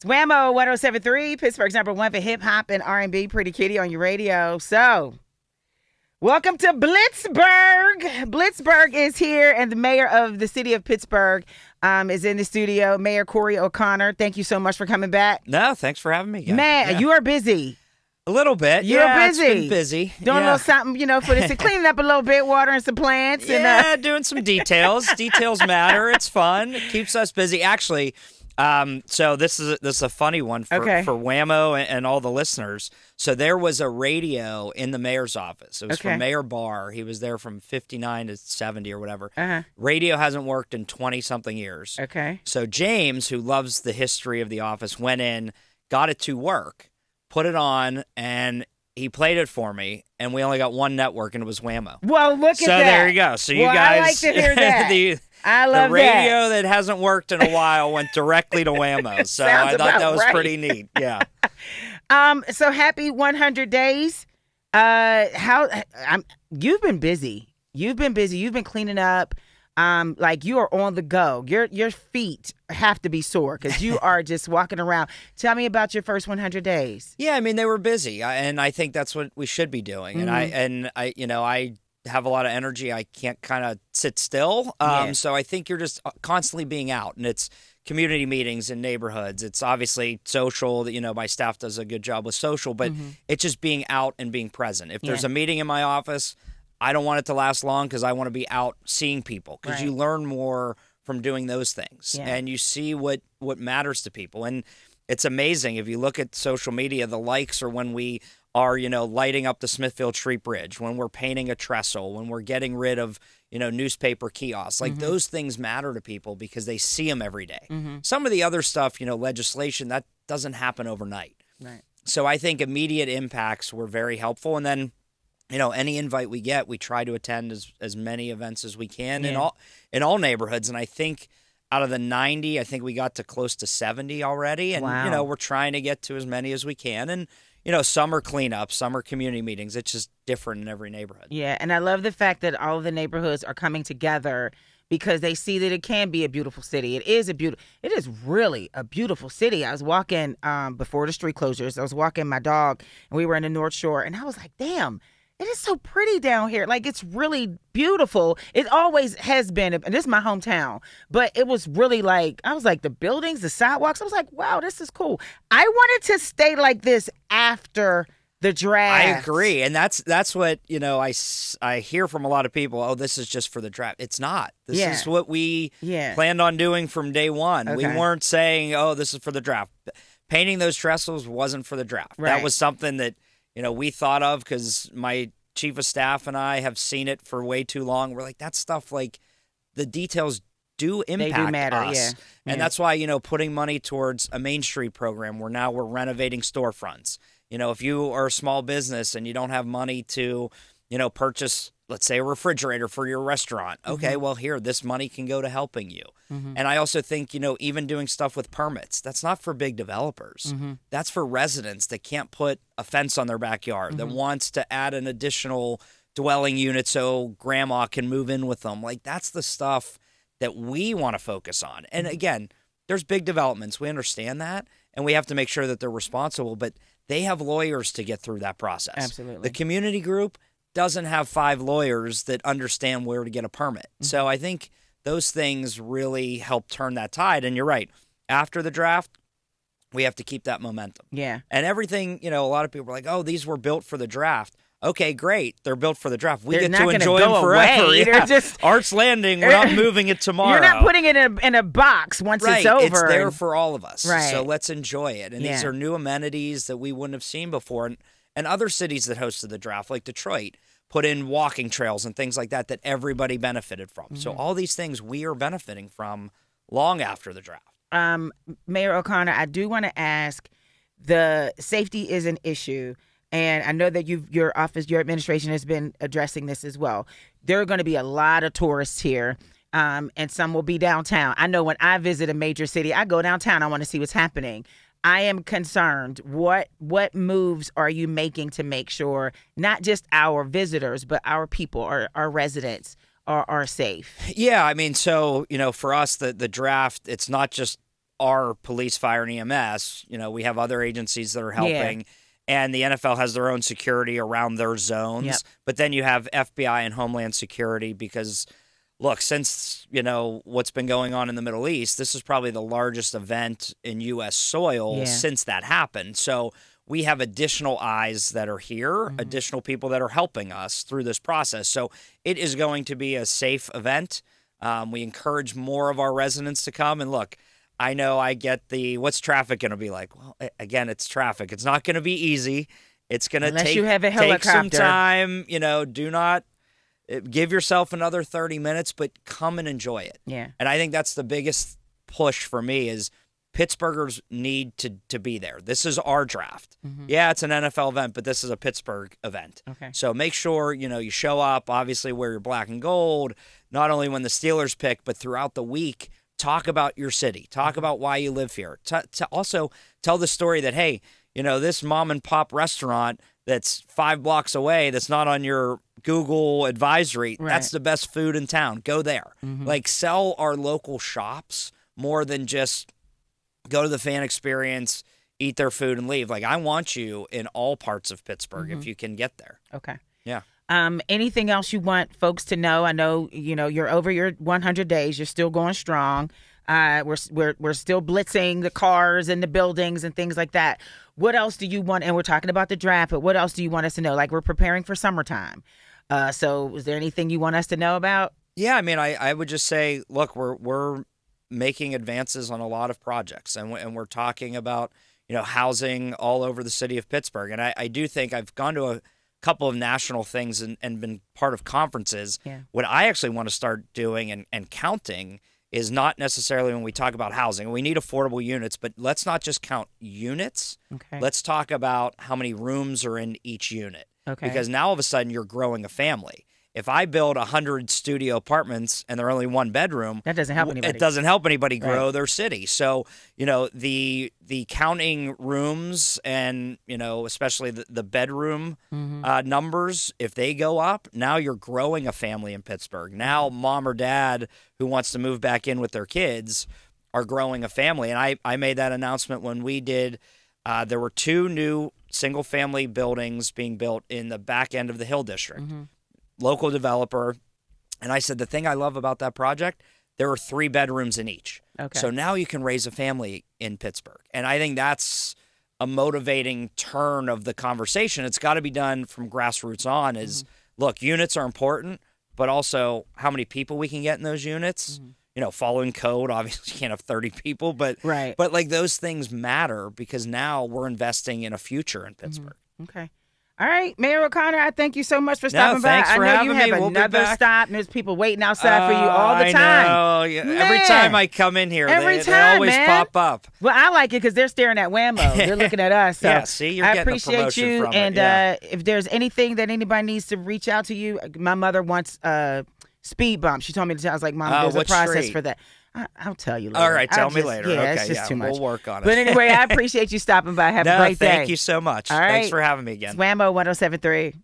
WAMO 107.3, Pittsburgh's #1 for hip hop and R&B. Pretty Kitty on your radio. So, welcome to Blitzburg. Blitzburg is here, and the mayor of the city of Pittsburgh is in the studio. Mayor Corey O'Connor, thank you so much for coming back. No, thanks for having me again. Man, you are busy. A little bit. You're busy. busy. It's been busy. Doing a little something, for this, cleaning up a little bit, watering some plants. Yeah, doing some details. Details matter. It's fun. It keeps us busy. Actually, so this is a funny one for WAMO and all the listeners. So there was a radio in the mayor's office. It was for Mayor Barr. He was there from 59 to 70 or whatever. Radio hasn't worked in 20-something years. Okay. So James, who loves the history of the office, went in, got it to work, put it on, and he played it for me, and we only got one network, and it was WAMO. Well, look at that. So there you go. So you guys, I like to hear that. I love the radio that hasn't worked in a while went directly to WAMO. So I thought that was pretty neat. Yeah. So happy 100 days. You've been busy. You've been cleaning up. Like you are on the go. Your feet have to be sore because you are just walking around. Tell me about your first 100 days. Yeah, I mean they were busy, and I think that's what we should be doing. And I have a lot of energy. I can't kind of sit still. So I think you're just constantly being out, and it's community meetings in neighborhoods. It's obviously social. That my staff does a good job with social, but it's just being out and being present. If there's a meeting in my office, I don't want it to last long because I want to be out seeing people because you learn more from doing those things and you see what matters to people. And it's amazing. If you look at social media, the likes are when we are, lighting up the Smithfield Street Bridge, when we're painting a trestle, when we're getting rid of, newspaper kiosks. Like those things matter to people because they see them every day. Some of the other stuff, legislation, that doesn't happen overnight. Right. So I think immediate impacts were very helpful. And then any invite we get, we try to attend as many events as we can in all neighborhoods. And I think out of the 90, I think we got to close to 70 already. And, we're trying to get to as many as we can. And, some are cleanups, some are community meetings. It's just different in every neighborhood. Yeah, and I love the fact that all of the neighborhoods are coming together because they see that it can be a beautiful city. It is really a beautiful city. I was walking before the street closures. I was walking my dog, and we were in the North Shore, and I was like, damn, it is so pretty down here. Like, it's really beautiful. It always has been. And this is my hometown. But it was really I was like, the buildings, the sidewalks. I was like, wow, this is cool. I wanted to stay like this after the draft. I agree. And that's what, I hear from a lot of people. Oh, this is just for the draft. It's not. This is what we planned on doing from day one. Okay. We weren't saying, oh, this is for the draft. Painting those trestles wasn't for the draft. Right. That was something that we thought of because my chief of staff and I have seen it for way too long. We're like, that stuff, the details do impact they do matter, us. And that's why, putting money towards a Main Street program where now we're renovating storefronts. If you are a small business and you don't have money to, purchase, let's say, a refrigerator for your restaurant. Okay, well, here, this money can go to helping you. And I also think, even doing stuff with permits, that's not for big developers. That's for residents that can't put a fence on their backyard, that wants to add an additional dwelling unit so grandma can move in with them. That's the stuff that we want to focus on. And again, there's big developments. We understand that, and we have to make sure that they're responsible, but they have lawyers to get through that process. Absolutely. The community group doesn't have 5 lawyers that understand where to get a permit. So I think those things really help turn that tide. And you're right. After the draft, we have to keep that momentum. Yeah. And everything, a lot of people are like, oh, these were built for the draft. Okay, great. They're built for the draft. We They're get to enjoy go them forever. Away. Yeah. Just, Arts Landing, we're not moving it tomorrow. You're not putting it in a box once it's over. It's there for all of us. Right. So let's enjoy it. And these are new amenities that we wouldn't have seen before. And other cities that hosted the draft, like Detroit, put in walking trails and things like that everybody benefited from. So all these things we are benefiting from long after the draft. Mayor O'Connor, I do want to ask, the safety is an issue. And I know that your office, your administration has been addressing this as well. There are going to be a lot of tourists here, and some will be downtown. I know when I visit a major city, I go downtown. I want to see what's happening. I am concerned. What moves are you making to make sure not just our visitors, but our people, our residents are safe? Yeah, I mean, so, for us, the draft, it's not just our police, fire, and EMS. We have other agencies that are helping. And the NFL has their own security around their zones. Yep. But then you have FBI and Homeland Security because, look, since, what's been going on in the Middle East, this is probably the largest event in U.S. soil since that happened. So we have additional eyes that are here, additional people that are helping us through this process. So it is going to be a safe event. We encourage more of our residents to come. And look, I know I get what's traffic going to be like? Well, again, it's traffic. It's not going to be easy. It's going to take some time. Do not give yourself another 30 minutes, but come and enjoy it. Yeah. And I think that's the biggest push for me is Pittsburghers need to be there. This is our draft. Yeah, it's an NFL event, but this is a Pittsburgh event. Okay. So make sure, you show up, obviously wear your black and gold, not only when the Steelers pick, but throughout the week. Talk about your city. Talk about why you live here. To also tell the story that, hey, this mom and pop restaurant that's 5 blocks away that's not on your Google advisory, that's the best food in town. Go there. Like, sell our local shops more than just go to the fan experience, eat their food, and leave. Like, I want you in all parts of Pittsburgh if you can get there. Okay. Yeah. Anything else you want folks to know? I know, you're over your 100 days. You're still going strong. We're still blitzing the cars and the buildings and things like that. What else do you want? And we're talking about the draft, but what else do you want us to know? Like, we're preparing for summertime. So is there anything you want us to know about? Yeah, I mean, I would just say, look, we're making advances on a lot of projects, and we're talking about, housing all over the city of Pittsburgh. And I do think I've gone to a couple of national things and been part of conferences. Yeah. What I actually want to start doing and counting is not necessarily when we talk about housing. We need affordable units, but let's not just count units. Okay. Let's talk about how many rooms are in each unit. Okay. Because now all of a sudden you're growing a family. If I build 100 studio apartments and they're only 1 bedroom, that doesn't help anybody. It doesn't help anybody grow their city. So, the counting rooms and, especially the bedroom numbers, if they go up, now you're growing a family in Pittsburgh. Now mom or dad who wants to move back in with their kids are growing a family. And I made that announcement when we did. There were 2 new single-family buildings being built in the back end of the Hill District. Local developer. And I said, the thing I love about that project, there were 3 bedrooms in each. Okay. So now you can raise a family in Pittsburgh. And I think that's a motivating turn of the conversation. It's got to be done from grassroots on is, look, units are important, but also how many people we can get in those units. Following code, obviously you can't have 30 people, but like those things matter because now we're investing in a future in Pittsburgh. Okay. All right, Mayor O'Connor, I thank you so much for stopping by. Thanks for having I know you me. have We'll be another back. stop, and there's people waiting outside for you all the time. I know. Yeah. Every time I come in here, they always pop up. Well, I like it because they're staring at WAMO. They're looking at us. So yeah, see, you're I getting appreciate a promotion you. from And it. Yeah. if there's anything that anybody needs to reach out to you, my mother wants speed bump. She told me to tell. I was like, Mom, there's a process for that. I'll tell you later. All right, tell me later. Yeah, Okay, it's just too much. We'll work on it. But anyway, I appreciate you stopping by. Have a great day. Thank you so much. All right. Thanks for having me again. It's WAMO 107.3.